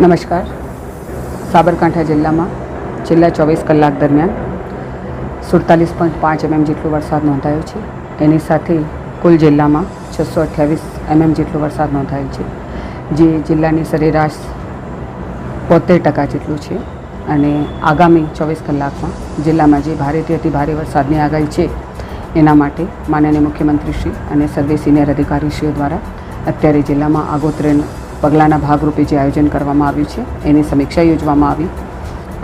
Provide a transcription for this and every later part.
નમસ્કાર. સાબરકાંઠા જિલ્લામાં છેલ્લા 24 કલાક દરમિયાન 47.5 mm જેટલો વરસાદ નોંધાયો છે. એની સાથે કુલ જિલ્લામાં 628 mm જેટલો વરસાદ નોંધાયો છે, જે જિલ્લાની સરેરાશ 72% જેટલું છે. અને આગામી 24 કલાકમાં જિલ્લામાં જે ભારેથી અતિ ભારે વરસાદની આગાહી છે એના માટે માનનીય મુખ્યમંત્રીશ્રી અને સર્વે સિનિયર અધિકારીશ્રીઓ દ્વારા અત્યારે જિલ્લામાં આગોતરા પગલાંના ભાગરૂપે જે આયોજન કરવામાં આવ્યું છે એની સમીક્ષા યોજવામાં આવી.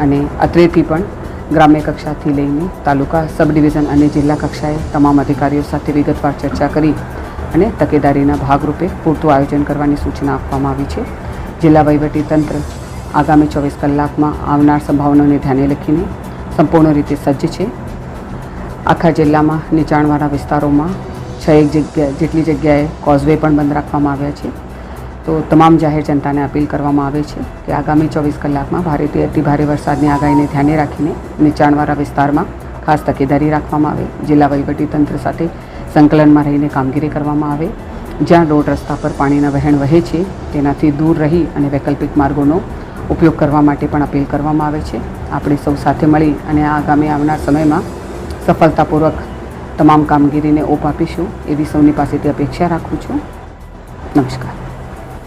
અને અત્રેથી પણ ગ્રામ્ય કક્ષાથી લઈને તાલુકા, સબ ડિવિઝન અને જિલ્લા કક્ષાએ તમામ અધિકારીઓ સાથે વિગતવાર ચર્ચા કરી અને તકેદારીના ભાગરૂપે પૂરતું આયોજન કરવાની સૂચના આપવામાં આવી છે. જિલ્લા વહીવટીતંત્ર આગામી 24 કલાકમાં આવનાર સંભાવનાઓને ધ્યાને રાખીને સંપૂર્ણ રીતે સજ્જ છે. આખા જિલ્લામાં નીચાણવાળા વિસ્તારોમાં 6 જેટલી જગ્યાએ કોઝવે પણ બંધ રાખવામાં આવ્યા છે. તો તમામ જાહેર જનતાને અપીલ કરવામાં આવે છે કે આગામી 24 કલાકમાં ભારેથી અતિ ભારે વરસાદની આગાહીને ધ્યાને રાખીને નીચાણવાળા વિસ્તારમાં ખાસ તકેદારી રાખવામાં આવે. જિલ્લા વહીવટીતંત્ર સાથે સંકલનમાં રહીને કામગીરી કરવામાં આવે. જ્યાં રોડ રસ્તા પર પાણીના વહેણ વહે છે તેનાથી દૂર રહી અને વૈકલ્પિક માર્ગોનો ઉપયોગ કરવા માટે પણ અપીલ કરવામાં આવે છે. આપણે સૌ સાથે મળી અને આગામી આવનાર સમયમાં સફળતાપૂર્વક તમામ કામગીરીને ઓપ આપીશું એવી સૌની પાસેથી અપેક્ષા રાખું છું. નમસ્કાર.